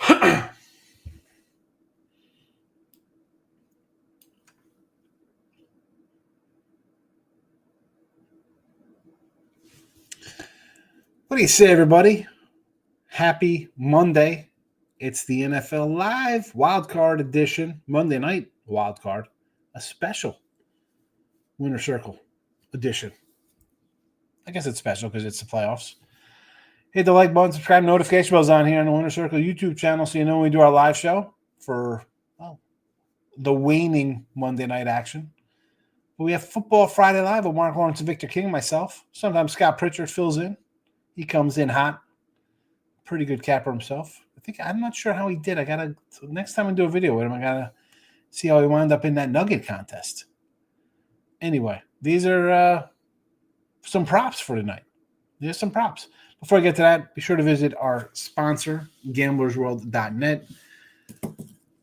What do you say, everybody? Happy Monday. It's the NFL Live Wildcard Edition, Monday Night Wildcard, a special Winner Circle edition. I guess it's special because it's the playoffs. Hit the like button, subscribe, notification bells on here on the Winner Circle YouTube channel so you know when we do our live show for the waning Monday night action. But we have Football Friday Live with Mark Lawrence and Victor King and myself. Sometimes Scott Pritchard fills in. He comes in hot. Pretty good capper himself. I'm not sure how he did. Next time I do a video with him, I gotta see how he wound up in that nugget contest. Anyway, these are some props for tonight. There's some props. Before I get to that, be sure to visit our sponsor, GamblersWorld.net.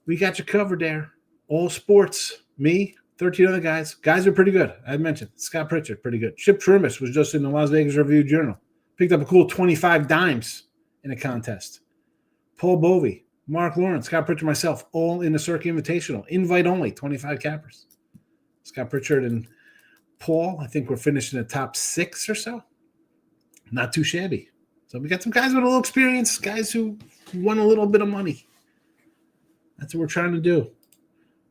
We got you covered there. All sports. Me, 13 other guys. Guys are pretty good. I mentioned Scott Pritchard, pretty good. Chip Trumas was just in the Las Vegas Review-Journal. Picked up a cool 25 dimes in a contest. Paul Bovey, Mark Lawrence, Scott Pritchard, myself, all in the Circuit Invitational. Invite only, 25 cappers. Scott Pritchard and Paul, I think we're finishing the top 6 or so. Not too shabby. So we got some guys with a little experience, guys who won a little bit of money. That's what we're trying to do.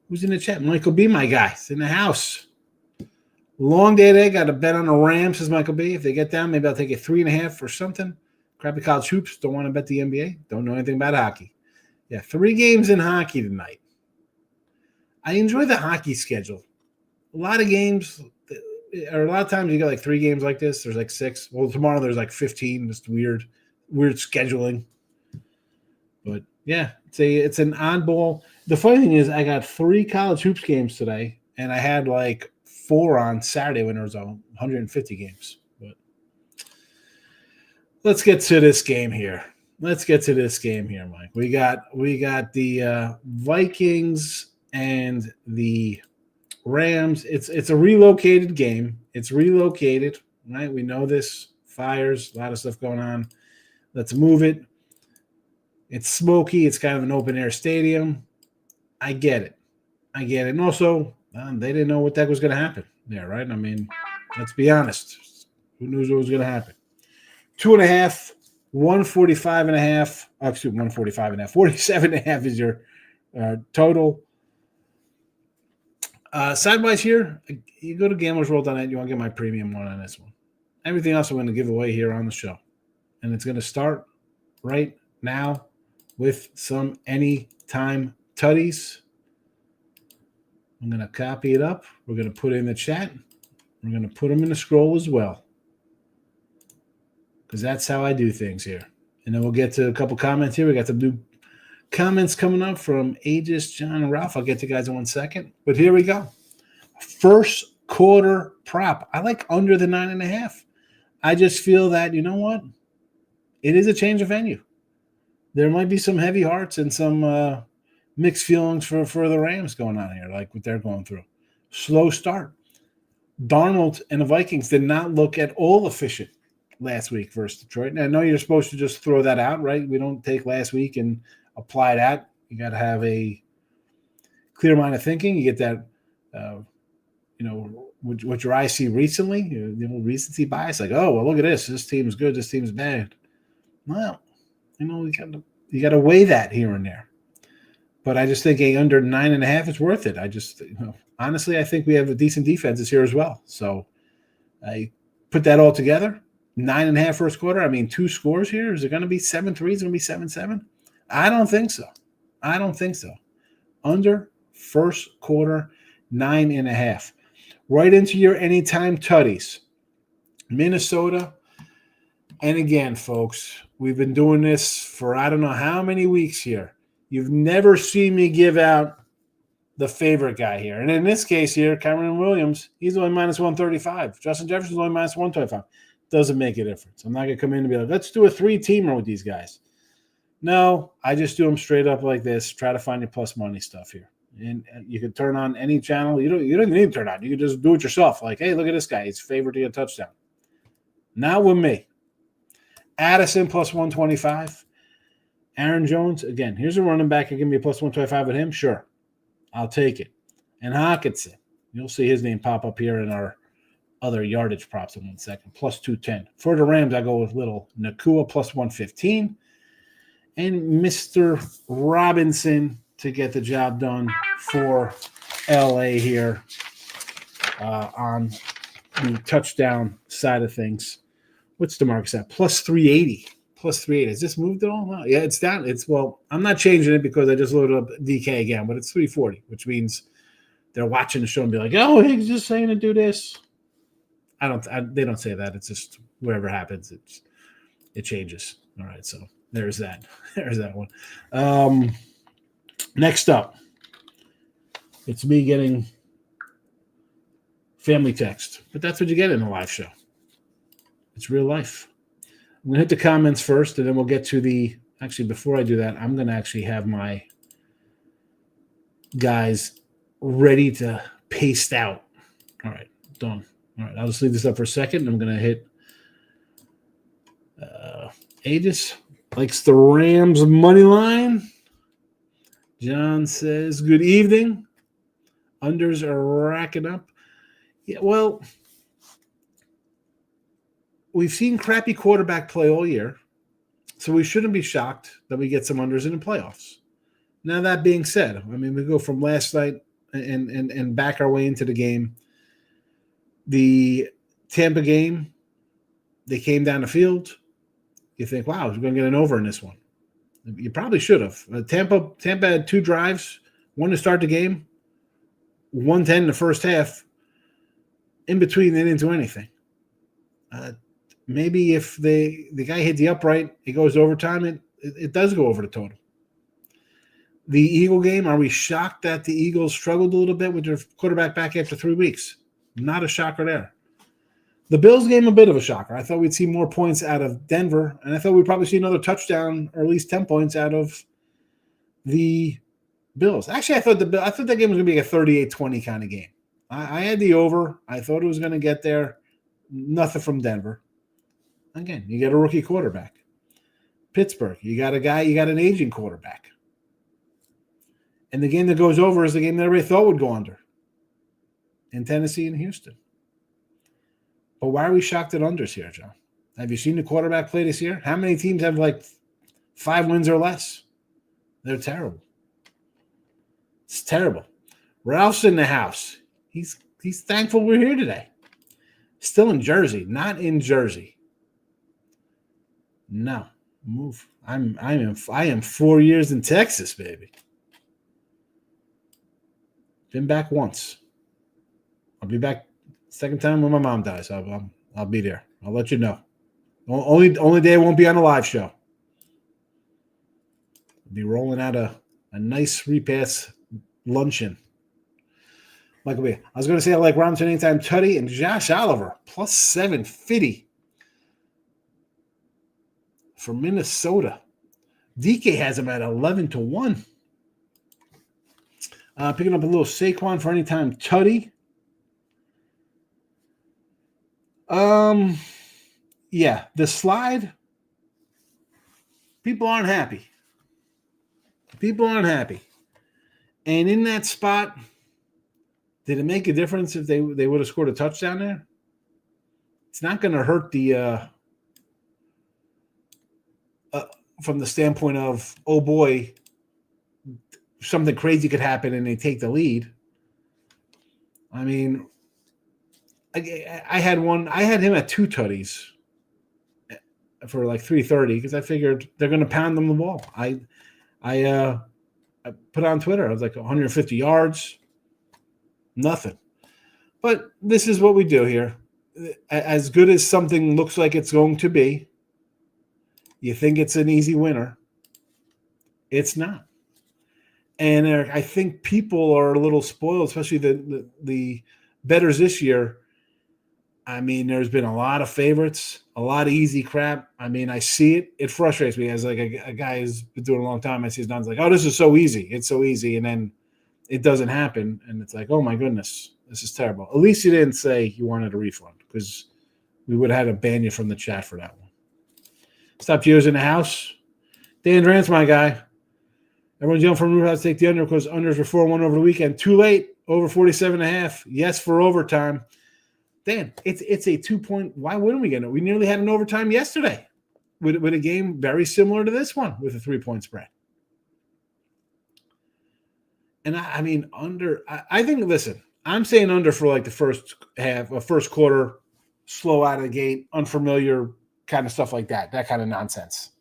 Who's in the chat? Michael B., my guy. He's in the house. Long day today. Got a bet on the Rams, says Michael B. If they get down, maybe I'll take a 3.5 or something. Crappy college hoops. Don't want to bet the NBA. Don't know anything about hockey. Yeah, 3 games in hockey tonight. I enjoy the hockey schedule. A lot of games, or a lot of times you get like 3 games like this. There's like 6. Well, tomorrow there's like 15. Just weird scheduling. But yeah, it's an oddball. The funny thing is I got 3 college hoops games today, and I had like 4 on Saturday when there was 150 games. But let's get to this game here. Mike. We got the Vikings and the Rams. It's a relocated game. It's relocated, right? We know this. Fires, a lot of stuff going on. Let's move it. It's smoky. It's kind of an open-air stadium. I get it. And also, they didn't know what the heck was going to happen there, right? I mean, let's be honest. Who knows what was going to happen? 2.5, 145.5. 145.5. 47.5 is your total. Sidewise here, you go to GamblersWorld.net. You want to get my premium one on this one. Everything else I'm going to give away here on the show. And it's going to start right now with some anytime tutties. I'm going to copy it up. We're going to put it in the chat. We're going to put them in the scroll as well. Because that's how I do things here. And then we'll get to a couple comments here. We got some new comments coming up from Aegis, John, and Ralph. I'll get to you guys in 1 second. But here we go. First quarter prop. I like under the 9.5. I just feel that, you know what? It is a change of venue. There might be some heavy hearts and some mixed feelings for the Rams going on here, like what they're going through. Slow start. Darnold and the Vikings did not look at all efficient last week versus Detroit. And I know you're supposed to just throw that out, right? We don't take last week and apply that. You got to have a clear mind of thinking. You get that, what your eyes see recently, the recency bias, like, oh, well, look at this. This team is good. This team is bad. Well, you got to weigh that here and there. But I just think under 9.5 is worth it. Honestly, I think we have a decent defenses here as well. So I put that all together. 9.5 first quarter. I mean, 2 scores here. Is it going to be 7-3? Is it going to be 7-7? I don't think so. Under first quarter, 9.5. Right into your anytime tutties. Minnesota. And again, folks, we've been doing this for I don't know how many weeks here. You've never seen me give out the favorite guy here. And in this case here, Cameron Williams, he's only minus 135. Justin Jefferson's only minus 125. Doesn't make a difference. I'm not going to come in and be like, let's do a 3-teamer with these guys. No, I just do them straight up like this. Try to find your plus money stuff here. And you can turn on any channel. You don't even need to turn on. You can just do it yourself. Like, hey, look at this guy. He's favored to get a touchdown. Not with me. Addison plus 125. Aaron Jones, again, here's a running back. Give me a plus 125 with him. Sure, I'll take it. And Hockenson, you'll see his name pop up here in our other yardage props in 1 second. Plus 210. For the Rams, I go with little Nakua plus 115. And Mr. Robinson to get the job done for LA here on the touchdown side of things. What's the mark at? Plus 380. Plus 380. Has this moved at all? No. Yeah, it's down. I'm not changing it because I just loaded up DK again, but it's 340, which means they're watching the show and be like, oh, Higgs just saying to do this. They don't say that. It's just whatever happens, it changes. All right, so there's that. There's that one. Next up, it's me getting family text, but that's what you get in a live show. It's real life. I'm going to hit the comments first, and then we'll get to actually, before I do that, I'm going to actually have my guys ready to paste out. All right, done. All right, I'll just leave this up for a second. I'm going to hit Aegis likes the Rams money line. John says, good evening. Unders are racking up. Yeah, well, we've seen crappy quarterback play all year, so we shouldn't be shocked that we get some unders in the playoffs. Now, that being said, I mean, we go from last night and back our way into the game. The Tampa game, they came down the field. You think, wow, we're going to get an over in this one. You probably should have. Tampa had 2 drives, one to start the game, 110 in the first half. In between, they didn't do anything. Maybe if the guy hit the upright, it goes to overtime, it does go over the total. The Eagle game, are we shocked that the Eagles struggled a little bit with their quarterback back after 3 weeks? Not a shocker there. The Bills game, a bit of a shocker. I thought we'd see more points out of Denver, and I thought we'd probably see another touchdown or at least 10 points out of the Bills. Actually, I thought that game was going to be a 38-20 kind of game. I had the over. I thought it was going to get there. Nothing from Denver. Again, you get a rookie quarterback. Pittsburgh, you got an aging quarterback. And the game that goes over is the game that everybody thought would go under. In Tennessee and Houston. But why are we shocked at unders here, John? Have you seen the quarterback play this year? How many teams have 5 wins or less? They're terrible. It's terrible. Ralph's in the house. He's thankful we're here today. Still in Jersey, not in Jersey. No, move. I am 4 years in Texas, baby. Been back once. I'll be back second time when my mom dies. I'll be there. I'll let you know. Only day I won't be on a live show. I'll be rolling out a nice repass luncheon. Michael B. I was going to say I like Robinson anytime Tutty and Josh Oliver plus 750 for Minnesota. DK has him at 11-1. Picking up a little Saquon for anytime Tutty. Yeah, the slide. People aren't happy. And in that spot, did it make a difference if they would have scored a touchdown there? It's not going to hurt the from the standpoint of, oh boy, something crazy could happen and they take the lead. I mean, I had him at 2 tutties for 330 because I figured they're going to pound them the ball. I put on Twitter. I was like 150 yards, nothing. But this is what we do here. As good as something looks like it's going to be, you think it's an easy winner. It's not. And I think people are a little spoiled, especially the bettors this year. I mean, there's been a lot of favorites, a lot of easy crap. I mean, I see it. It frustrates me as a guy who's been doing it a long time. I see his numbers oh, this is so easy. It's so easy. And then it doesn't happen. And it's like, oh, my goodness, this is terrible. At least you didn't say you wanted a refund because we would have had to ban you from the chat for that one. Stop using the house. Dan Drance, my guy. Everyone's yelling from Root House to take the under because unders were 4-1 over the weekend. Too late. Over 47.5. Yes for overtime. Dan, it's a 2-point. Why wouldn't we get it? We nearly had an overtime yesterday with a game very similar to this one with a 3-point spread. And I mean, under, I think, listen, I'm saying under for like the first half, first quarter, slow out of the gate, unfamiliar kind of stuff like that kind of nonsense.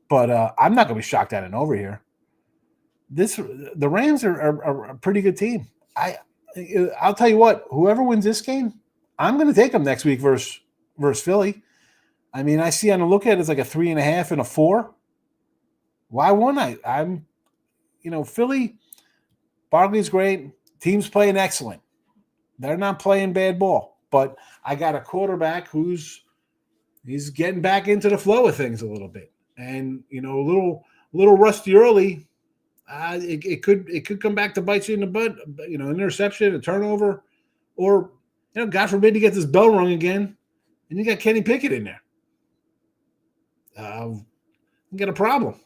But I'm not going to be shocked at an over here. The Rams are a pretty good team. I'll tell you what, whoever wins this game, I'm going to take them next week versus Philly. I mean, I see on the look at it, it's like a 3.5 and a 4. Why wouldn't I? Philly, Barkley's great. Team's playing excellent. They're not playing bad ball. But I got a quarterback he's getting back into the flow of things a little bit. And, a little rusty early. It could come back to bite you in the butt. An interception, a turnover, or God forbid he gets his bell rung again, and you got Kenny Pickett in there. You got a problem.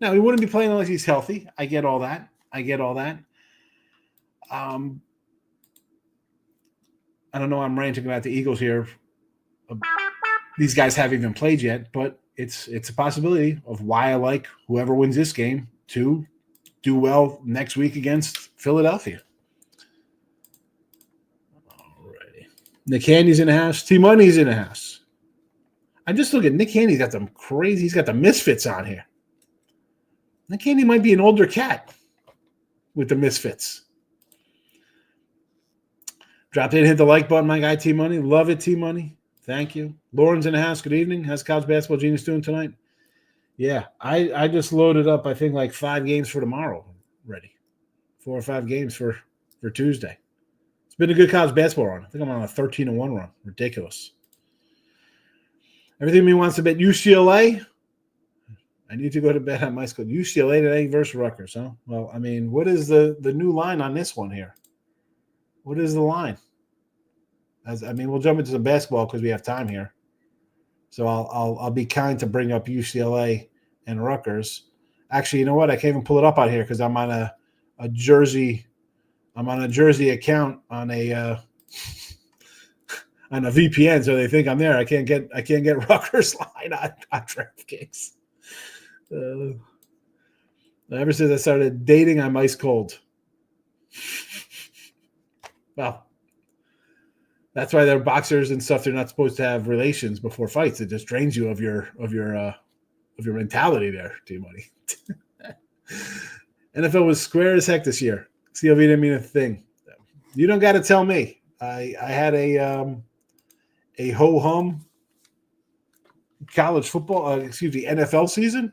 Now he wouldn't be playing unless he's healthy. I get all that. I don't know. I'm ranting about the Eagles here. These guys haven't even played yet, but it's a possibility of why I like whoever wins this game to do well next week against Philadelphia. Alrighty. Nick Handy's in the house. T-Money's in the house. I just look at Nick Handy's got them crazy. He's got the Misfits on here. Nick Handy might be an older cat with the Misfits. Drop in, hit the like button, my guy T-Money. Love it, T-Money. Thank you. Lauren's in the house. Good evening. How's College Basketball Genius doing tonight? Yeah, I just loaded up, I think, like 5 games for tomorrow ready. 4 or 5 games for Tuesday. It's been a good college basketball run. I think I'm on a 13-1 run. Ridiculous. Everything me wants to bet UCLA. I need to go to bed on my school. UCLA today versus Rutgers, huh? Well, I mean, what is the new line on this one here? What is the line? We'll jump into some basketball because we have time here. So I'll be kind to bring up UCLA and Rutgers. Actually, you know what? I can't even pull it up out here because I'm on a Jersey. I'm on a Jersey account on a VPN, so they think I'm there. I can't get Rutgers line on DraftKings. Ever since I started dating, I'm ice cold. Well, that's why they're boxers and stuff. They're not supposed to have relations before fights. It just drains you of your mentality there, T-Money. NFL was square as heck this year. CLV didn't mean a thing. You don't got to tell me. I had a ho-hum college football, NFL season.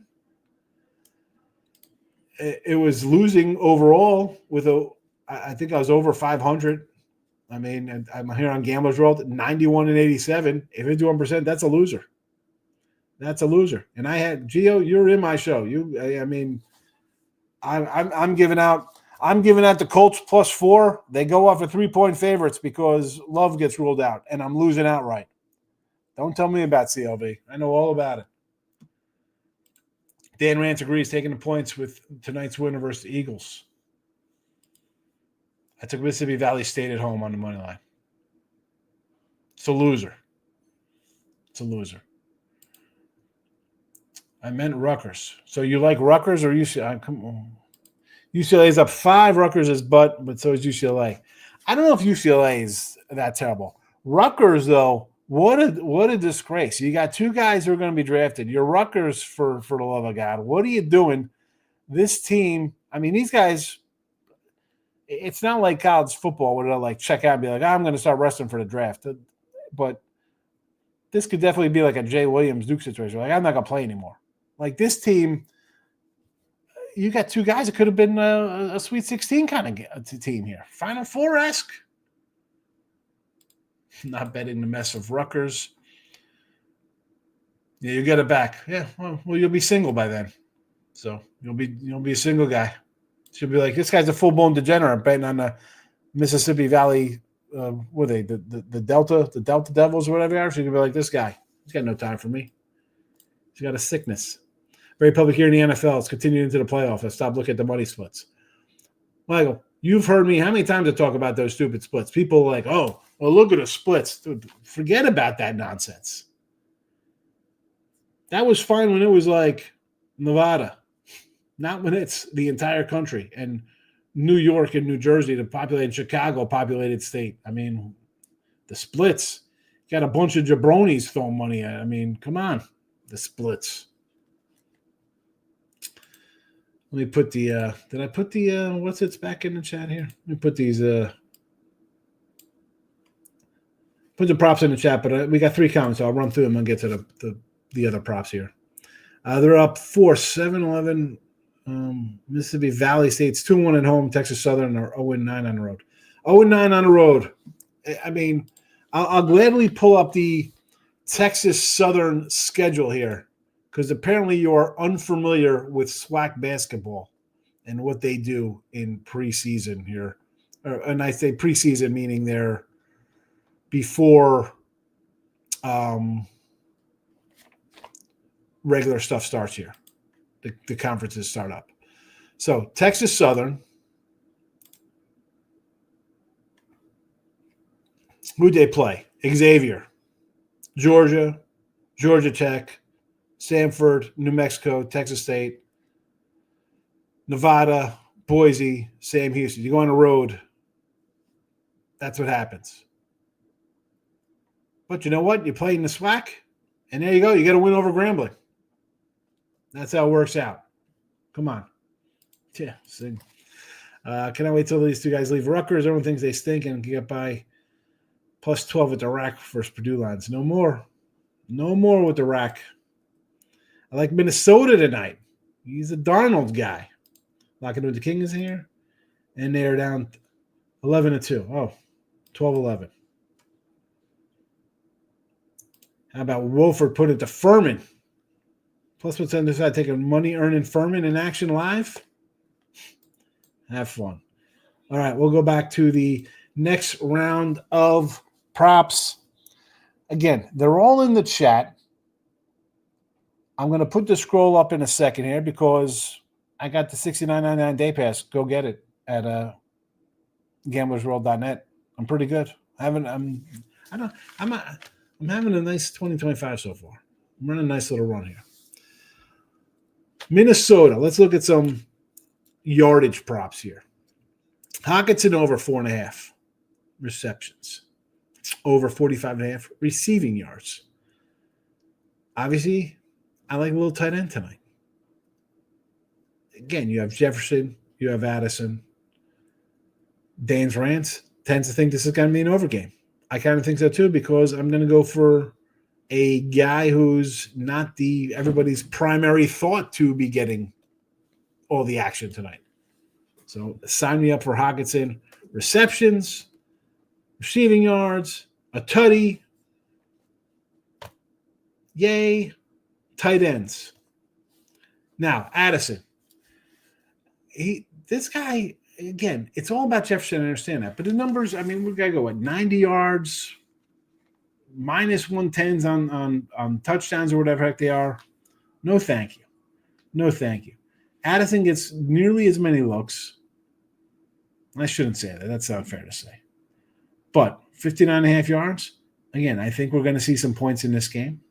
It was losing overall I think I was over 500. I mean, I'm here on GamblersWorld, 91-87. If it's 1%, that's a loser. That's a loser. And I had Gio. You're in my show. I'm giving out the Colts +4. They go off of 3-point favorites because Love gets ruled out, and I'm losing outright. Don't tell me about CLV. I know all about it. Dan Rance agrees, taking the points with tonight's winner versus the Eagles. I took Mississippi Valley State at home on the money line. It's a loser. I meant Rutgers. So you like Rutgers or UCLA? Come on. UCLA is up 5. Rutgers is but so is UCLA. I don't know if UCLA is that terrible. Rutgers, though, what a disgrace. You got 2 guys who are going to be drafted. You're Rutgers for the love of God. What are you doing? This team, these guys – it's not like college football where they'll check out and be like, I'm going to start wrestling for the draft. But this could definitely be like a Jay Williams Duke situation. I'm not going to play anymore. This team, you got 2 guys that could have been a Sweet 16 kind of team here. Final Four-esque. Not betting the mess of Rutgers. Yeah, you get it back. Yeah, well, you'll be single by then. So you'll be a single guy. She'll be like, this guy's a full-blown degenerate betting on the Mississippi Valley, what are they, the Delta Devils or whatever they are. She's going to be like, this guy, he's got no time for me. He's got a sickness. Very public here in the NFL. It's continuing into the playoffs. I stopped looking at the money splits. Michael, you've heard me how many times I talk about those stupid splits? People are like, oh, well, look at the splits. Dude, forget about that nonsense. That was fine when it was like Nevada, not when it's the entire country and New York and New Jersey, the populated Chicago populated state. I mean, the splits. Got a bunch of jabronis throwing money at it. I mean, come on, the splits. Let me put the did I put the what's it's back in the chat here? Let me put these put the props in the chat, but we got 3 comments, so I'll run through them and get to the other props here. They're up 4, 7-11. Mississippi Valley State's 2-1 at home. Texas Southern are 0-9 on the road. 0-9 on the road. I mean, I'll gladly pull up the Texas Southern schedule here because apparently you are unfamiliar with SWAC basketball and what they do in preseason here. And I say preseason meaning they're before regular stuff starts here. The conferences start up. So Texas Southern. Who'd they play? Xavier, Georgia, Georgia Tech, Stanford, New Mexico, Texas State, Nevada, Boise, Sam Houston. You go on the road, that's what happens. But you know what? You play in the SWAC, and there you go. You got to win over Grambling. That's how it works out. Come on. Yeah, sing. Can I wait till these 2 guys leave Rutgers? Everyone thinks they stink and can get by plus 12 at the rack versus Purdue lines. No more. No more with the rack. I like Minnesota tonight. He's a Darnold guy. Locking with the King is here. And they are down 11-2. Oh, 12-11. How about Wolford put it to Furman? Plus what's on this side, taking money earning Furman in action live. Have fun. All right, we'll go back to the next round of props. Again, they're all in the chat. I'm going to put the scroll up in a second here because I got the $69.99 day pass. Go get it at GamblersWorld.net. I'm pretty good. I'm having a nice 2025 so far. I'm running a nice little run here. Minnesota. Let's look at some yardage props here. Hockenson over 4.5 receptions. Over 45.5 receiving yards. Obviously, I like a little tight end tonight. Again, you have Jefferson, you have Addison. Dan's Rants tends to think this is going to be an overgame. I kind of think so too because I'm going to go for a guy who's not everybody's primary thought to be getting all the action tonight. So sign me up for Hockenson. Receptions, receiving yards, a tutty. Yay. Tight ends. Now, Addison. This guy, again, it's all about Jefferson. I understand that. But the numbers, I mean, we got to go, 90 yards, minus 110s on touchdowns or whatever heck they are. No, thank you. No, thank you. Addison gets nearly as many looks. I shouldn't say that. That's not fair to say. But 59.5 yards, again, I think we're going to see some points in this game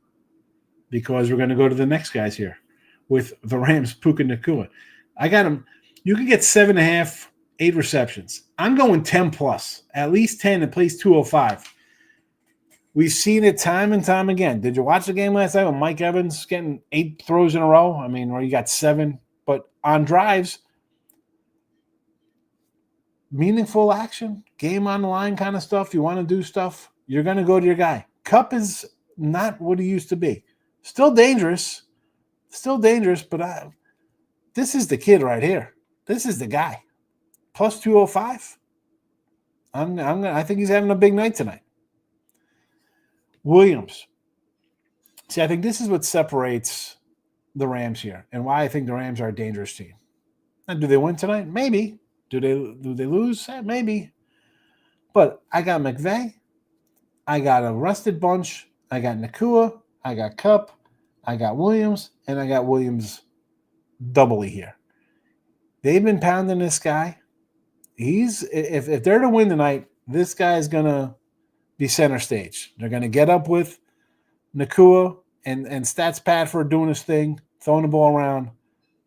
because we're going to go to the next guys here with the Rams, Puka Nacua. I got him. You can get 7.5, 8 receptions. I'm going 10 plus, at least 10 and plays 205. We've seen it time and time again. Did you watch the game last night with Mike Evans getting 8 throws in a row? I mean, where you got 7, but on drives, meaningful action, game on the line kind of stuff. You want to do stuff, you're going to go to your guy. Kupp is not what he used to be. Still dangerous, but this is the kid right here. This is the guy. Plus 205. I think he's having a big night tonight. Williams. See, I think this is what separates the Rams here and why I think the Rams are a dangerous team. Now, do they win tonight? Maybe. Do they lose? Maybe. But I got McVay. I got a rusted bunch. I got Nacua. I got Kupp. I got Williams. And I got Williams doubly here. They've been pounding this guy. If they're to win tonight, this guy is gonna be center stage. They're gonna get up with Nakua and Stats Pat for doing his thing, throwing the ball around.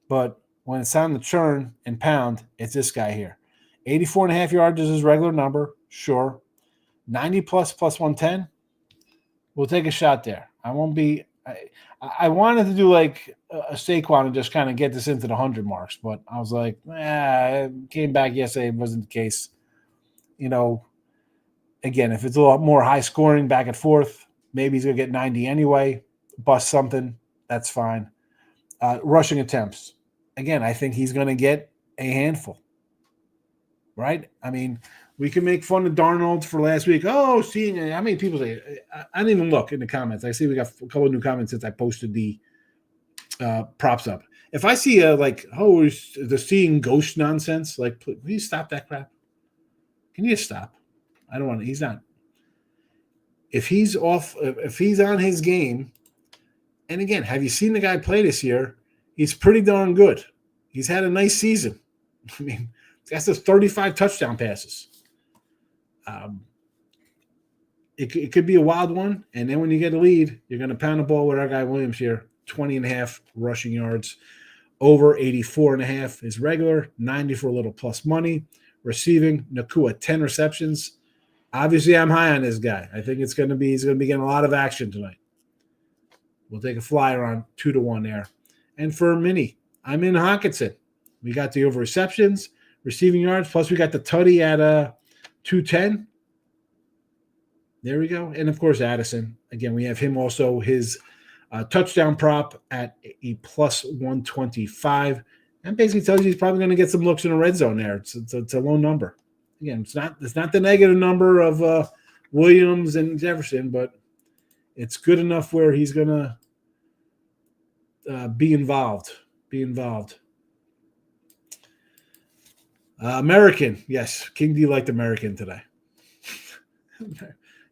But when it's time to churn and pound, it's this guy here. 84.5 yards is his regular number, sure. 90 plus 110. We'll take a shot there. I won't be. I wanted to do like a Saquon and just kind of get this into the 100 marks, but I was like, came back yesterday. It wasn't the case. Again, if it's a lot more high scoring back and forth, maybe he's going to get 90 anyway, bust something. That's fine. Rushing attempts. Again, I think he's going to get a handful, right? I mean, we can make fun of Darnold for last week. Oh, seeing how many people say I didn't even look in the comments. I see we got a couple of new comments since I posted the props up. If I see the seeing ghost nonsense, like, please can you stop that crap? Can you just stop? I don't want to. He's not. If he's off, if he's on his game, and again, have you seen the guy play this year? He's pretty darn good. He's had a nice season. I mean, that's the 35 touchdown passes. It could be a wild one, and then when you get a lead, you're going to pound the ball with our guy Williams here. 20.5 rushing yards, over 84.5 is regular, 90 for a little plus money. Receiving, Nakua 10 receptions. Obviously, I'm high on this guy. I think he's going to be getting a lot of action tonight. We'll take a flyer on 2-1 there. And for Mini, I'm in Hawkinson. We got the over receptions, receiving yards, plus we got the tutty at 210. There we go. And, of course, Addison. Again, we have him also, his touchdown prop at a plus 125. That basically tells you he's probably going to get some looks in the red zone there. It's a low number. Again, it's not the negative number of Williams and Jefferson, but it's good enough where he's going to be involved. American, yes. King D liked American today.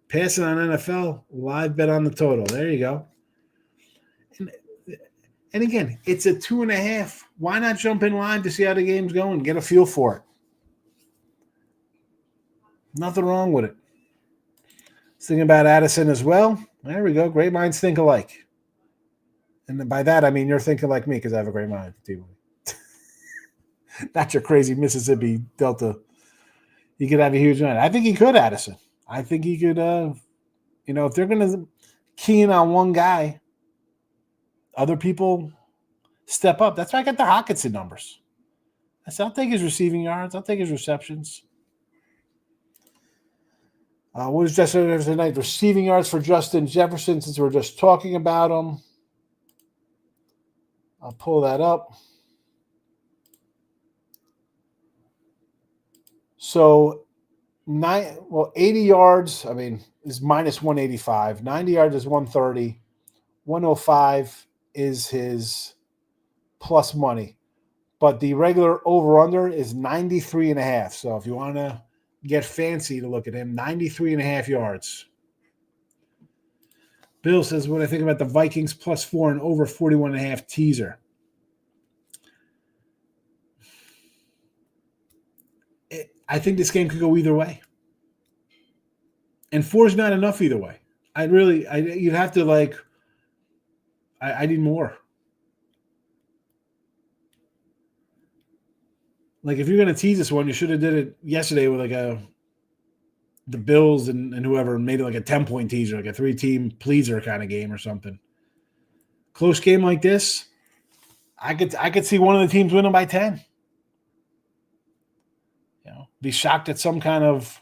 Passing on NFL, live bet on the total. There you go. And again, it's a 2.5. Why not jump in line to see how the game's going? Get a feel for it. Nothing wrong with it. Thinking about Addison as well. There we go. Great minds think alike. And by that, I mean you're thinking like me because I have a great mind. Not your crazy Mississippi Delta. He could have a huge mind. I think he could, Addison. I think he could, if they're going to key in on one guy, other people step up. That's why I got the Hawkinson numbers. I'll take his receiving yards. I'll take his receptions. What was yesterday tonight? Receiving yards for Justin Jefferson, since we're just talking about him. I'll pull that up. So, 80 yards, is minus 185. 90 yards is 130. 105 is his plus money. But the regular over-under is 93.5. So if you want to get fancy to look at him, 93.5 yards. Bill says, what I think about the Vikings plus 4 and over 41.5 teaser. I think this game could go either way. And 4 is not enough either way. You'd have to I need more. If you're going to tease this one, you should have did it yesterday with the Bills and whoever, and made it like a 10-point teaser, like a 3-team pleaser kind of game or something. Close game like this, I could see one of the teams winning by 10. Be shocked at some kind of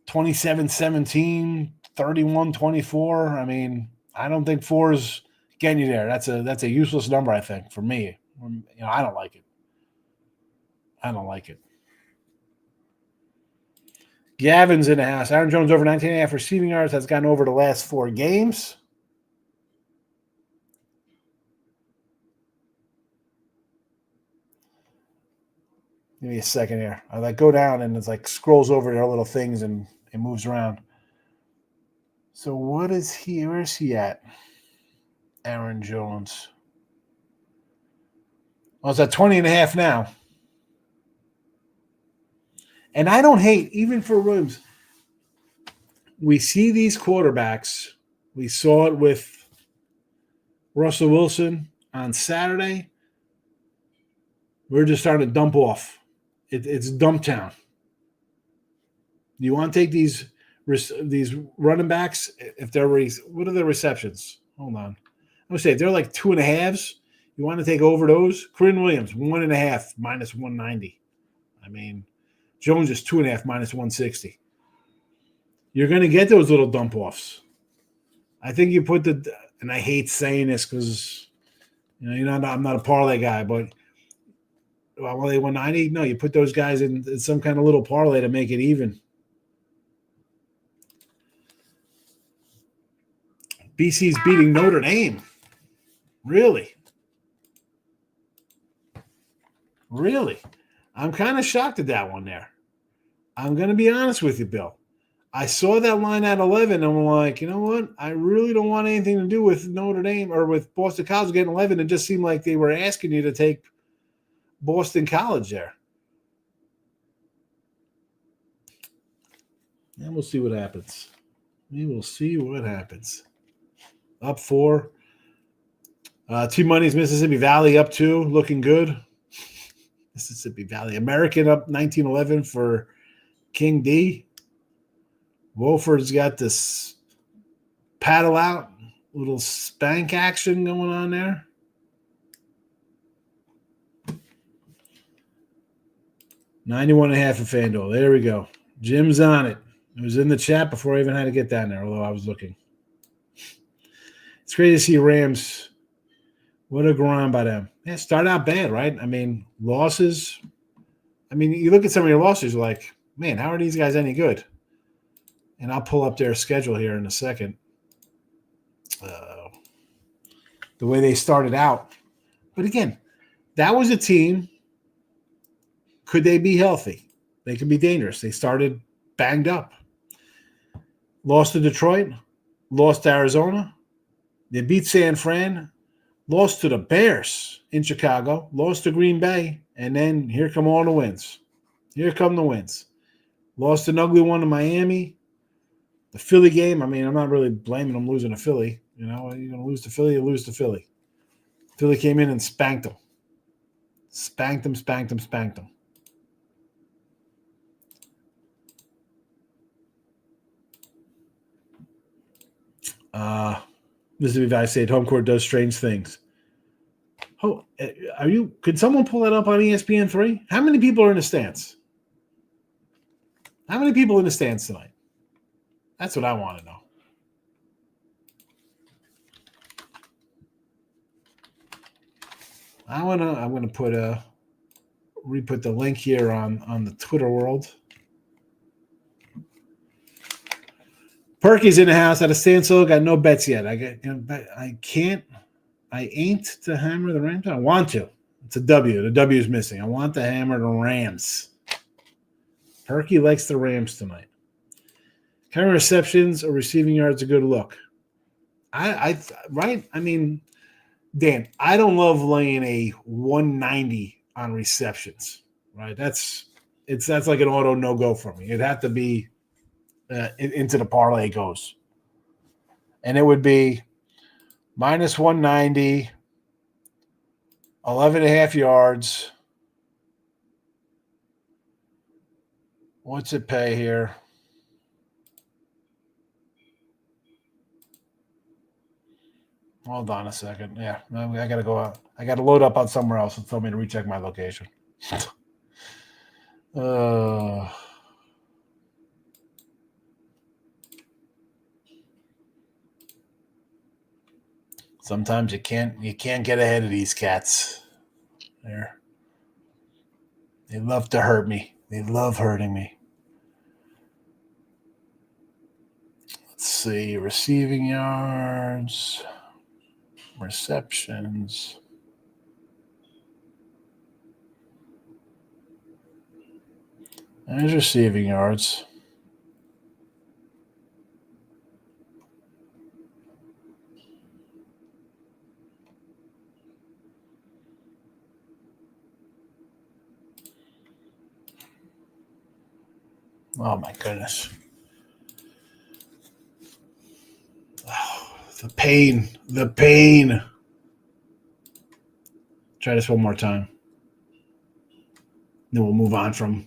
27-17, 31-24. I don't think 4 is getting you there. That's a useless number, I think, for me. I don't like it. Gavin's in the house. Aaron Jones over 19.5 receiving yards, has gone over the last 4 games. Give me a second here. I go down and it's scrolls over their little things and it moves around. So what is he? Where is he at? Aaron Jones. Well, it's at 20.5 now. And I don't hate, even for Williams, we see these quarterbacks. We saw it with Russell Wilson on Saturday. We're just starting to dump off. It's dump town. You want to take these running backs, if they're what are the receptions? Hold on. I'm going to say if they're like 2.5s, you want to take over those. Corinne Williams, 1.5 minus 190. I mean, Jones is 2.5 minus 160. You're going to get those little dump offs. I think you put and I hate saying this because I'm not a parlay guy, but they 190. No, you put those guys in some kind of little parlay to make it even. BC's beating Notre Dame. Really? Really? I'm kind of shocked at that one there. I'm going to be honest with you, Bill. I saw that line at 11, and I'm like, you know what? I really don't want anything to do with Notre Dame or with Boston College getting 11. It just seemed like they were asking you to take Boston College there. And we'll see what happens. We will see what happens. Up 4. T-Money's Mississippi Valley up 2, looking good. Mississippi Valley. American up 19-11 for King D. Wolford's got this paddle out, little spank action going on there. $91.5 for FanDuel. There we go. Jim's on it. It was in the chat before I even had to get down there, although I was looking. It's great to see Rams. What a grind by them. Yeah, start out bad, right? I mean, losses. I mean, you look at some of your losses, you're like, man, how are these guys any good? And I'll pull up their schedule here in a second. The way they started out. But again, that was a team. Could they be healthy? They could be dangerous. They started banged up. Lost to Detroit. Lost to Arizona. They beat San Fran. Lost to the Bears in Chicago. Lost to Green Bay. And then here come all the wins. Here come the wins. Lost an ugly one to Miami. The Philly game, I mean, I'm not really blaming them losing to Philly. You know, you're going to lose to Philly, you lose to Philly. Philly came in and spanked them. Spanked them. Mississippi Valley State home court does strange things. Oh, could someone pull that up on ESPN3? How many people are in the stands? How many people in the stands tonight? That's what I want to know. I'm gonna re-put the link here on the Twitter world. Perky's in the house at a standstill. Got no bets yet. I ain't to hammer the Rams. I want to. It's a W. The W is missing. I want to hammer the Rams. Perky likes the Rams tonight. Kind of receptions or receiving yards a good look. Right? I mean, Dan, I don't love laying a 190 on receptions. Right? That's like an auto no-go for me. It'd have to be into the parlay goes. And it would be minus 190, 11.5 yards. What's it pay here? Hold on a second. Yeah, I got to go out. I got to load up on somewhere else and tell me to recheck my location. Sometimes you can't get ahead of these cats. They love to hurt me. They love hurting me. Let's see, receiving yards, receptions. There's receiving yards. Oh, my goodness. Oh, the pain. The pain. Try this one more time. Then we'll move on from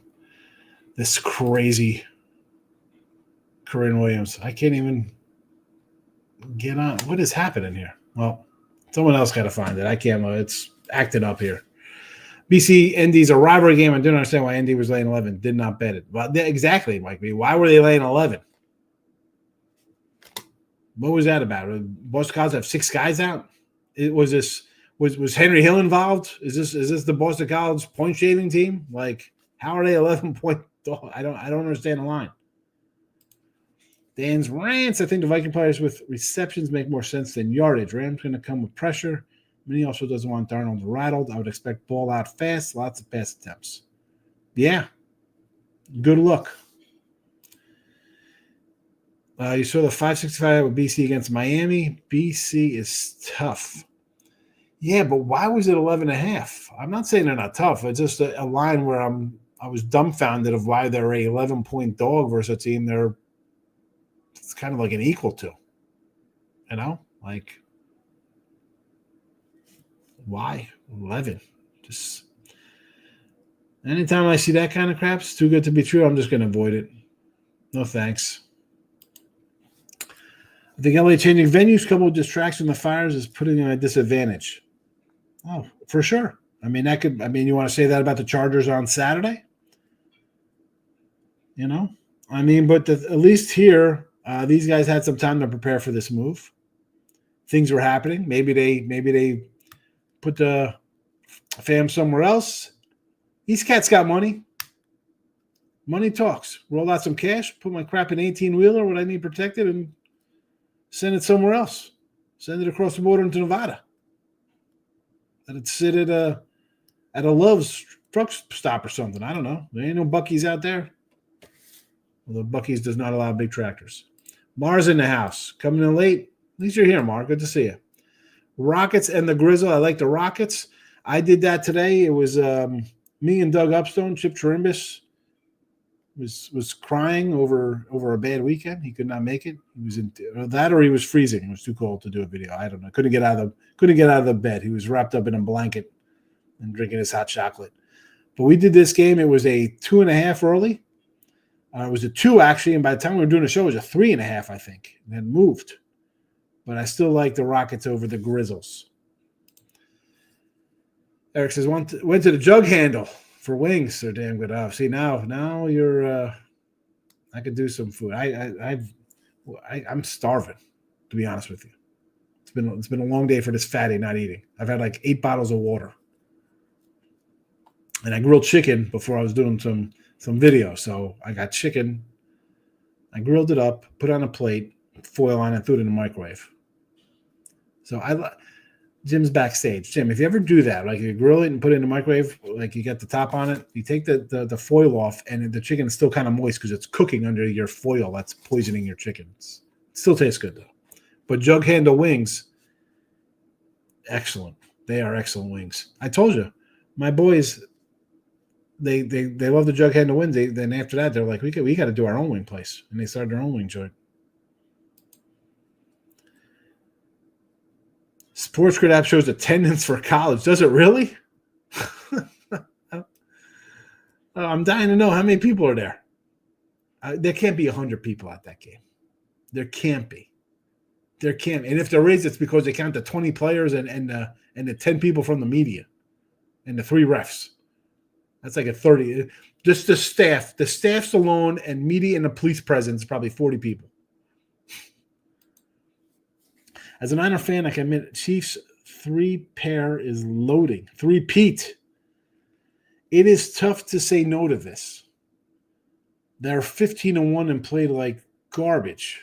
this crazy Corinne Williams. I can't even get on. What is happening here? Well, someone else got to find it. I can't. It's acting up here. BC ND's a rivalry game. I don't understand why ND was laying 11. Did not bet it. Well, exactly, Mike B. Why were they laying 11? What was that about? Boston College have 6 guys out? Was Henry Hill involved? Is this the Boston College point shaving team? Like, how are they 11-point? I don't understand the line. Dan's rants. I think the Viking players with receptions make more sense than yardage. Rams going to come with pressure. Minnie also doesn't want Darnold rattled. I would expect ball out fast, lots of pass attempts. Yeah. Good luck. You saw the 565 with BC against Miami. BC is tough. Yeah, but why was it 11.5? I'm not saying they're not tough. It's just a line where I was dumbfounded of why they're a 11-point dog versus a team it's kind of like an equal to. You know? Like, why 11? Just anytime I see that kind of crap, it's too good to be true. I'm just going to avoid it. No thanks. I think LA changing venues coupled with distraction the fires is putting them at a disadvantage. Oh, for sure. I mean, you want to say that about the Chargers on Saturday? You know? I mean, but at least here, these guys had some time to prepare for this move. Things were happening. Maybe they put the fam somewhere else. These cats got money. Money talks. Roll out some cash, put my crap in 18-wheeler, what I need protected, and send it somewhere else. Send it across the border into Nevada. Let it sit at a Love's truck stop or something. I don't know. There ain't no Buc-ee's out there. Although Buc-ee's does not allow big tractors. Mars in the house. Coming in late. At least you're here, Mark. Good to see you. Rockets and the Grizzle. I like the Rockets. I did that today. It was me and Doug Upstone. Chip Chirimbus was crying over a bad weekend. He could not make it. He was in that, or he was freezing. It was too cold to do a video. I don't know. Couldn't get out of the bed. He was wrapped up in a blanket and drinking his hot chocolate. But we did this game. It was a 2.5 early. It was a 2 actually, and by the time we were doing the show, it was a 3.5, I think, and then moved. But I still like the Rockets over the Grizzles. Eric says went to the jug handle for wings. They're damn good. Oh, see now you're. I could do some food. I'm starving, to be honest with you. It's been a long day for this fatty not eating. I've had like 8 bottles of water, and I grilled chicken before I was doing some video. So I got chicken. I grilled it up, put it on a plate, foil on it, threw it in the microwave. So Jim's backstage. Jim, if you ever do that, like you grill it and put it in the microwave, like you got the top on it, you take the foil off, and the chicken is still kind of moist because it's cooking under your foil. That's poisoning your chicken. It still tastes good though. But jug handle wings, excellent. They are excellent wings. I told you, my boys, they love the jug handle wings. Then after that, they're like, we got to do our own wing place, and they started their own wing joint. Sports Grid app shows attendance for college. Does it really? I'm dying to know how many people are there. There can't be 100 people at that game. There can't be. There can't. And if there is, it's because they count the 20 players and the 10 people from the media and the 3 refs. That's like a 30. Just the staff. The staff's alone and media and the police presence, probably 40 people. As a Niner fan, I can admit Chiefs 3-pair is loading. 3-peat. It is tough to say no to this. They're 15-1 and played like garbage.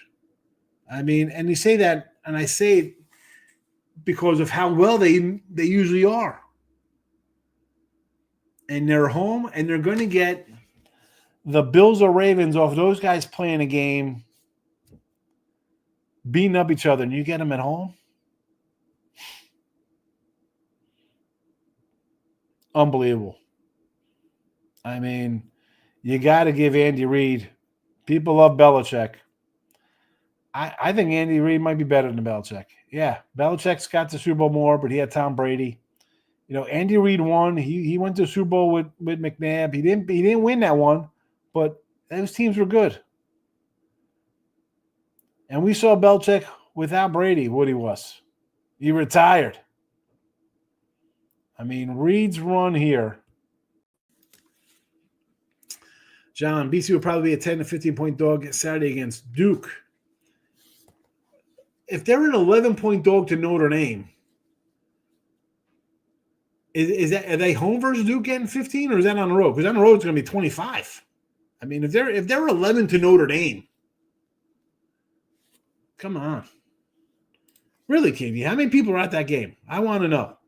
I mean, and you say that, and I say it because of how well they usually are. And they're home, and they're going to get the Bills or Ravens off those guys playing a game, beating up each other, and you get them at home? Unbelievable. I mean, you got to give Andy Reid People love Belichick. I think Andy Reid might be better than Belichick. Yeah, Belichick's got the Super Bowl more, but he had Tom Brady. Andy Reid won. He went to the Super Bowl with McNabb. He didn't win that one, but those teams were good. And we saw Belichick without Brady, what he was. He retired. I mean, Reid's run here. John, BC will probably be a 10 to 15-point dog Saturday against Duke. If they're an 11-point dog to Notre Dame, are they home versus Duke getting 15, or is that on the road? Because on the road it's going to be 25. I mean, if they're 11 to Notre Dame, come on, really, KV, how many people are at that game? I want to know.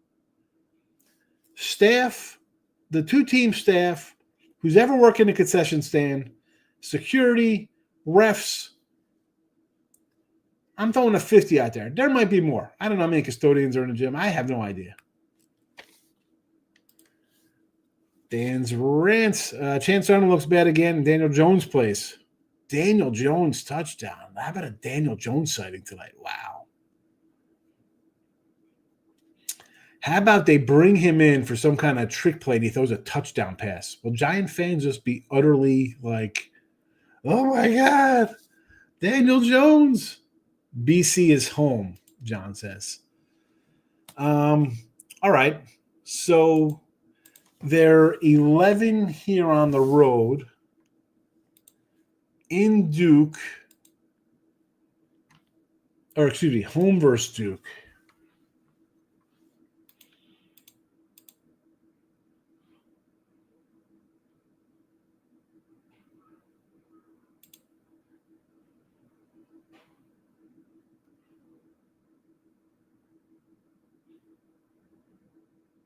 Staff, the two-team staff, who's ever worked in a concession stand, security, refs. I'm throwing a 50 out there. There might be more. I don't know how many custodians are in the gym. I have no idea. Dan's rants. Chance Arnold looks bad again, and Daniel Jones plays. Daniel Jones touchdown. How about a Daniel Jones sighting tonight? Wow. How about they bring him in for some kind of trick play and he throws a touchdown pass? Will Giant fans just be utterly like, oh my God, Daniel Jones? BC is home, John says. All right. So they're 11 here on the road in Duke. Or excuse me, home versus Duke.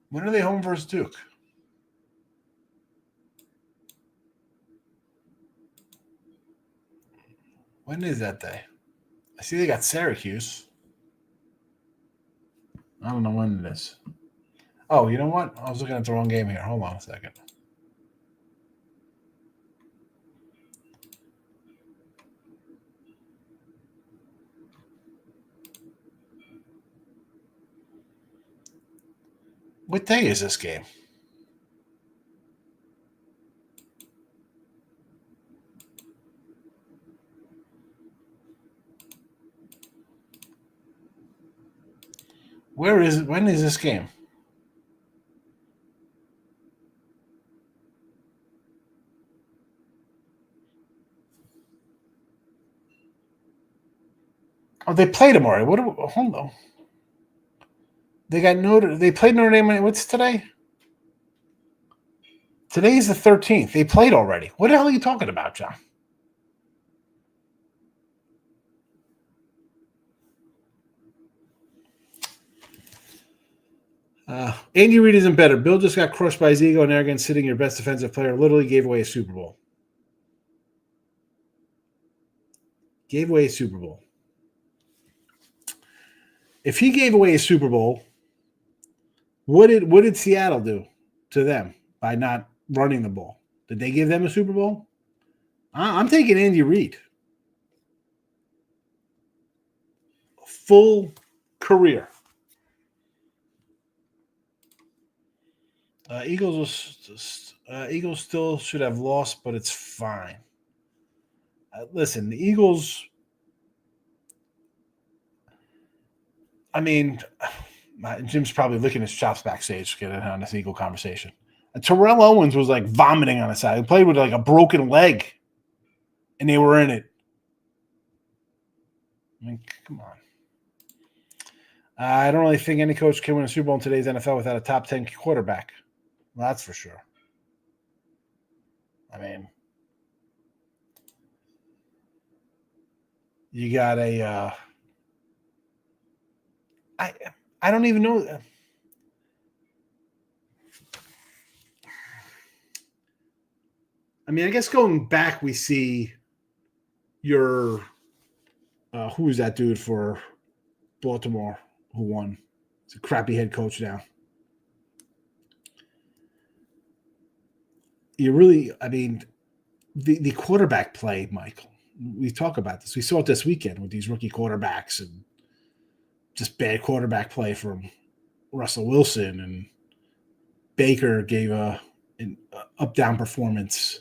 When are they home versus Duke? When is that day? I see they got Syracuse. I don't know when it is. Oh, you know what? I was looking at the wrong game here. Hold on a second. What day is this game? Where is it? When is this game? Oh, they played them already. Hold on. They played Notre Dame. What's today? Today's the 13th. They played already. What the hell are you talking about, John? Andy Reid isn't better. Bill just got crushed by his ego and arrogance, sitting your best defensive player. Literally gave away a Super Bowl. Gave away a Super Bowl. If he gave away a Super Bowl, what did Seattle do to them by not running the ball? Did they give them a Super Bowl? I'm taking Andy Reid. Full career. Eagles still should have lost, but it's fine. Listen, the Eagles. I mean, Jim's probably licking his chops backstage getting on this Eagle conversation. Terrell Owens was like vomiting on the side. He played with like a broken leg, and they were in it. I mean, come on. I don't really think any coach can win a Super Bowl in today's NFL without a top 10 quarterback. Well, that's for sure. I mean, you got a I don't even know. I mean, I guess going back, we see your who is that dude for Baltimore who won? It's a crappy head coach now. You really, I mean, the quarterback play, Michael. We talk about this. We saw it this weekend with these rookie quarterbacks and just bad quarterback play from Russell Wilson, and Baker gave an up-down performance.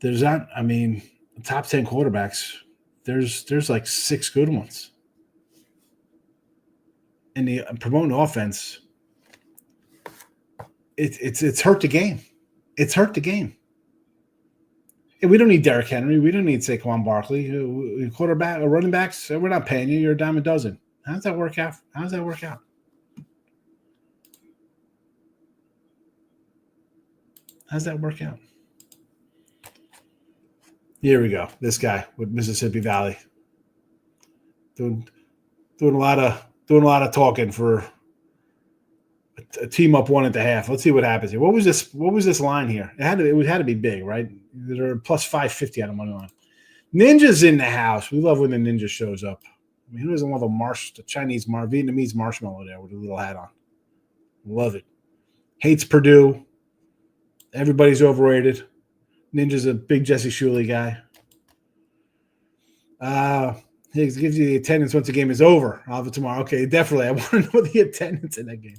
There's not, I mean, the top 10 quarterbacks, there's like 6 good ones. And the promoting offense, it's hurt the game. It's hurt the game. And we don't need Derrick Henry. We don't need Saquon Barkley. Quarterback or running backs, we're not paying you. You're a dime a dozen. How does that work out? How does that work out? How's that work out? Here we go. This guy with Mississippi Valley doing a lot of talking for a team up 1.5. Let's see what happens here. What was this line here? It had to be big, right? They're plus 550 on the money line. Ninja's in the house. We love when the ninja shows up. I mean, who doesn't love a Vietnamese marshmallow there with a little hat on? Love it. Hates Purdue. Everybody's overrated. Ninja's a big Jesse Shuley guy. Higgs gives you the attendance once the game is over. I'll have it tomorrow. Okay, definitely. I want to know the attendance in that game.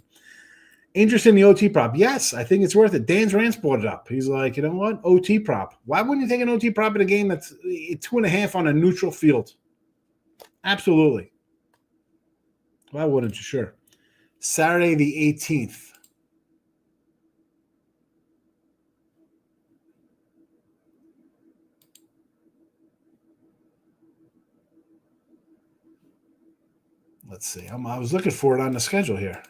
Interest in the OT prop? Yes, I think it's worth it. Dan Rance brought it up. He's like, you know what? OT prop. Why wouldn't you take an OT prop in a game that's 2.5 on a neutral field? Absolutely. Why wouldn't you? Sure. Saturday the 18th. Let's see. I was looking for it on the schedule here.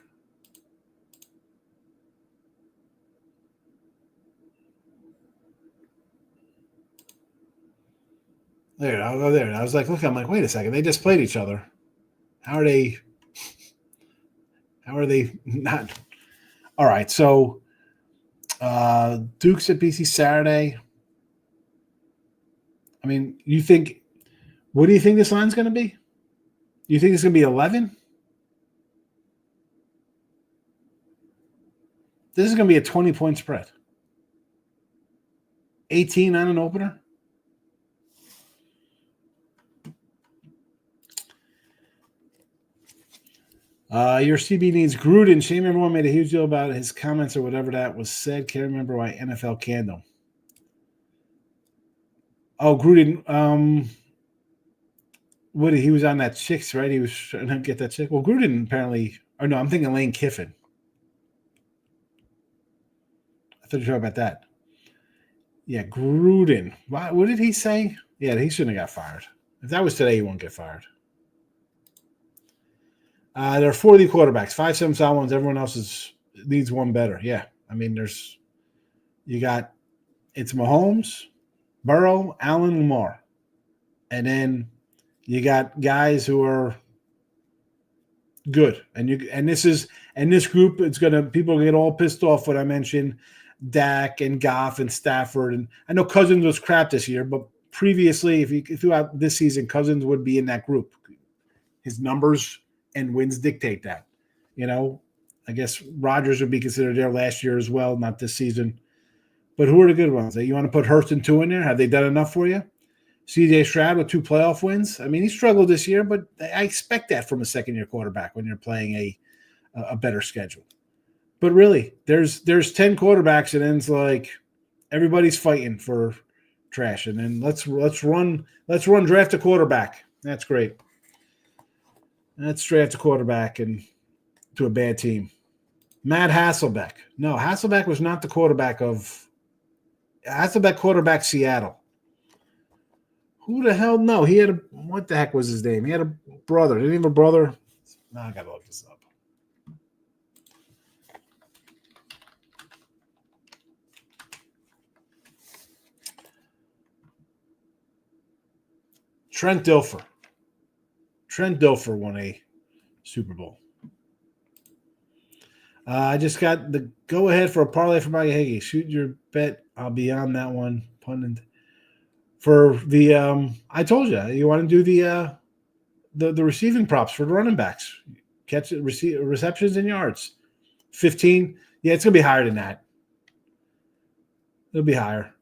There, I'll go there. And I was like, look, I'm like, wait a second. They just played each other. How are they not? All right. So Duke's at BC Saturday. I mean, what do you think this line's going to be? You think it's going to be 11? This is going to be a 20-point spread. 18 on an opener? Your CB needs Gruden. Shame everyone made a huge deal about his comments or whatever that was said. Can't remember why NFL canned him. Oh, Gruden. He was on that Chicks, right? He was trying to get that chick. Well, Gruden apparently, or no, I'm thinking Lane Kiffin. I thought you were talking about that. Yeah, Gruden. What did he say? Yeah, he shouldn't have got fired. If that was today, he won't get fired. There are 40 quarterbacks, 5 solid ones. Everyone else needs one better. Yeah, I mean, it's Mahomes, Burrow, Allen, Lamar, and then you got guys who are good, and this group. People get all pissed off when I mention Dak and Goff and Stafford, and I know Cousins was crap this year, but previously, throughout this season, Cousins would be in that group. His numbers and wins dictate that. You know, I guess Rodgers would be considered there last year as well, not this season. But who are the good ones? You want to put Hurst and 2 in there? Have they done enough for you? CJ Stroud with 2 playoff wins. I mean, he struggled this year, but I expect that from a second-year quarterback when you're playing a better schedule. But really, there's 10 quarterbacks, and then it's like everybody's fighting for trash. And then let's run draft a quarterback. That's great. Let's draft a quarterback and to a bad team. Matt Hasselbeck. No, Hasselbeck was not the quarterback of Hasselbeck quarterback Seattle. Who the hell? No, he had what the heck was his name? He had a brother. Didn't he have a brother? No, I gotta look this up. Trent Dilfer. Trent Dilfer won a Super Bowl. I just got the go-ahead for a parlay for Mike Higgy. Shoot your bet. I'll be on that one. For the I told you want to do the receiving props for the running backs. Catch it, receptions and yards. 15. Yeah, it's gonna be higher than that. It'll be higher.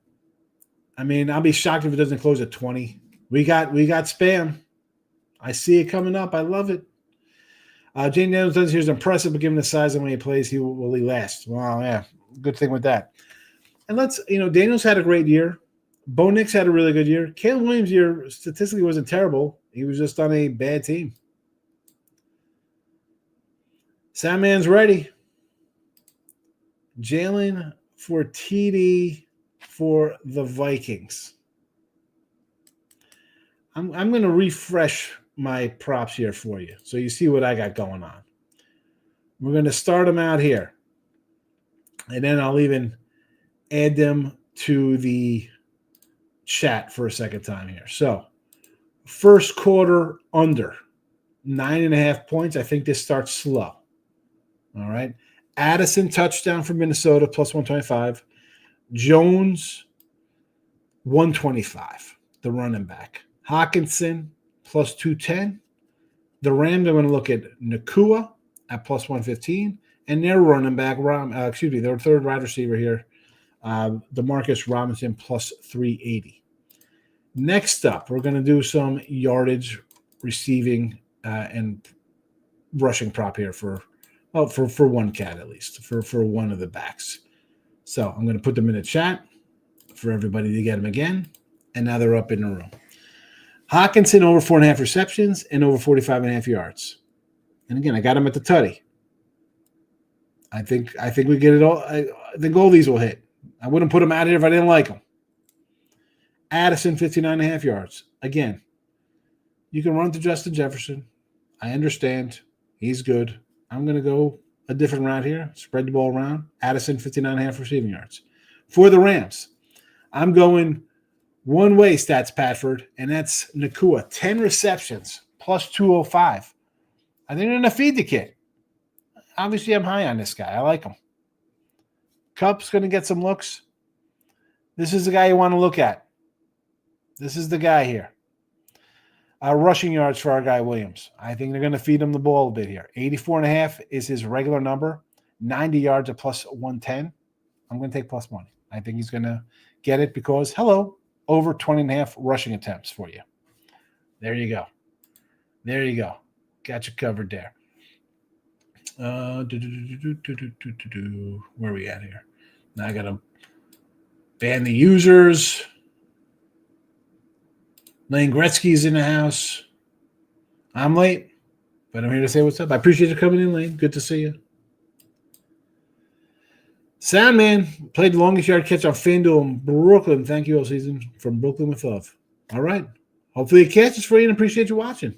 I mean, I'll be shocked if it doesn't close at 20. We got spam. I see it coming up. I love it. Jane Daniels does here's impressive, but given the size of when he plays, will he last? Well, yeah, good thing with that. And Daniels had a great year. Bo Nix had a really good year. Caleb Williams' year statistically wasn't terrible. He was just on a bad team. Sandman's ready. Jalen for TD for the Vikings. I'm going to refresh my props here for you so you see what I got going on. We're going to start them out here. And then I'll even add them to the chat for a second time here. So, first quarter under 9.5 points. I think this starts slow. All right. Addison touchdown for Minnesota plus 125. Jones 125, the running back. Hawkinson plus 210. The Rams are going to look at Nakua at plus 115. And their running back, their third wide receiver here, DeMarcus Robinson plus 380. Next up, we're going to do some yardage, receiving, and rushing prop here for one cat at least, for one of the backs. So I'm going to put them in the chat for everybody to get them again. And now they're up in the room. Hawkinson over 4.5 receptions and over 45.5 yards. And again, I got him at the tutty. I think we get it all. I think all these will hit. I wouldn't put them out here if I didn't like them. Addison, 59.5 yards. Again, you can run to Justin Jefferson. I understand. He's good. I'm going to go a different route here. Spread the ball around. Addison, 59.5 receiving yards. For the Rams, I'm going one way, Stats Patford, and that's Nakua. 10 receptions, plus 205. I think they're going to feed the kid. Obviously, I'm high on this guy. I like him. Cup's going to get some looks. This is the guy you want to look at. This is the guy here. Rushing yards for our guy Williams. I think they're going to feed him the ball a bit here. 84.5 is his regular number. 90 yards at plus 110. I'm going to take plus money. I think he's going to get it because, over 20.5 rushing attempts for you. There you go. There you go. Got you covered there. Where are we at here? Now I got to ban the users. Lane Gretzky's in the house. I'm late, but I'm here to say what's up. I appreciate you coming in, Lane. Good to see you. Sandman played the longest yard catch on FanDuel in Brooklyn. Thank you all season from Brooklyn with love. All right. Hopefully it catches for you and appreciate you watching.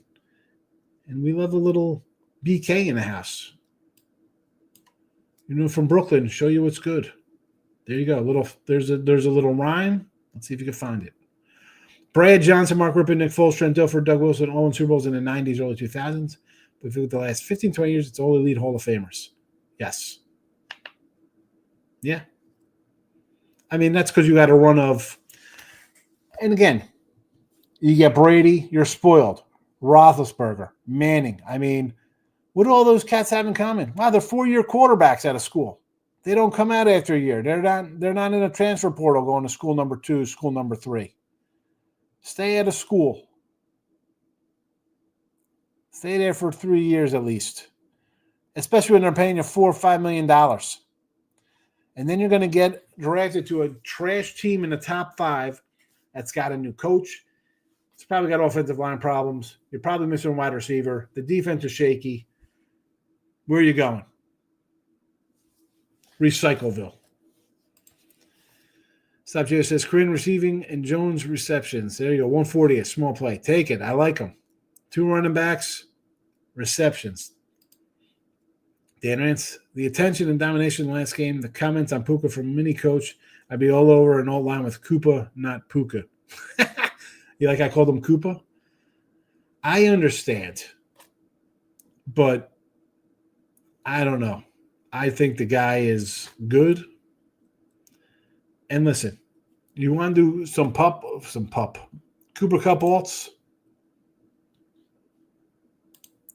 And we love a little BK in the house. From Brooklyn, show you what's good. There you go. There's a little rhyme. Let's see if you can find it. Brad Johnson, Mark Rippon, Nick Foles, Trent Dilfer, Doug Wilson, all in Super Bowls in the 90s, early 2000s. But if you look at the last 15, 20 years, it's all elite Hall of Famers. Yes. Yeah. I mean, that's because you got a run of – and again, you get Brady, you're spoiled. Roethlisberger, Manning. I mean, what do all those cats have in common? Wow, they're 4-year quarterbacks out of school. They don't come out after a year. They're not in a transfer portal going to school number 2, school number 3. Stay out of school. Stay there for 3 years at least, especially when they're paying you $4 or $5 million. And then you're going to get drafted to a trash team in the top 5 that's got a new coach. It's probably got offensive line problems. You're probably missing a wide receiver. The defense is shaky. Where are you going? Recycleville. Stop Jay says, Korean receiving and Jones receptions. There you go. 140, a small play. Take it. I like them. 2 running backs, receptions. Dan Rance, the attention and domination last game, the comments on Puka from mini coach. I'd be all over and all line with Koopa, not Puka. You like I called him Koopa? I understand. But I don't know. I think the guy is good. And listen, you want to do some pup. Cooper Cup alts.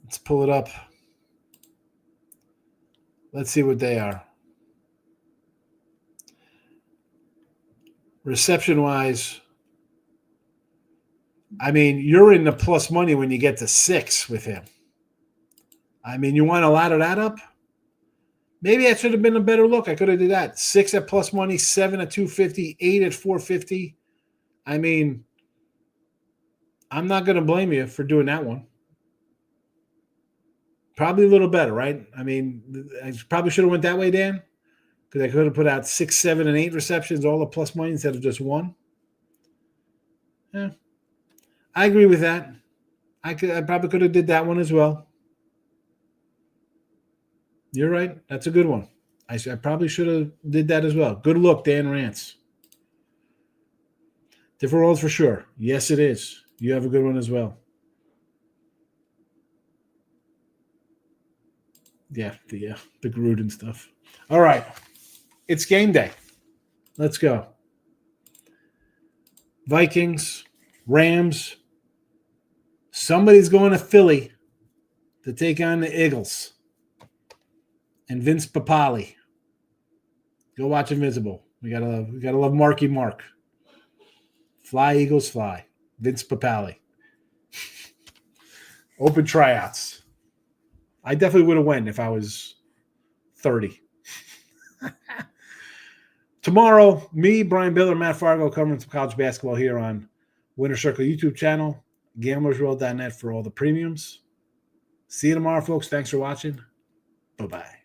Let's pull it up. Let's see what they are. Reception-wise, I mean, you're in the plus money when you get to 6 with him. I mean, you want to ladder that up? Maybe that should have been a better look. I could have did that. 6 at plus money, 7 at 250, 8 at 450. I mean, I'm not going to blame you for doing that one. Probably a little better, right? I mean, I probably should have went that way, Dan, because I could have put out 6, 7, and 8 receptions, all the plus money instead of just 1. Yeah, I agree with that. I probably could have did that one as well. You're right. That's a good one. I probably should have did that as well. Good look, Dan Rance. Different roles for sure. Yes, it is. You have a good one as well. Yeah, the Gruden stuff. All right. It's game day. Let's go. Vikings, Rams. Somebody's going to Philly to take on the Eagles. And Vince Papale. Go watch Invisible. We gotta love Marky Mark. Fly, Eagles, fly. Vince Papale. Open tryouts. I definitely would have went if I was 30. Tomorrow, me, Brian Biller, Matt Fargo covering some college basketball here on Winner Circle YouTube channel, GamblersWorld.net for all the premiums. See you tomorrow, folks. Thanks for watching. Bye-bye.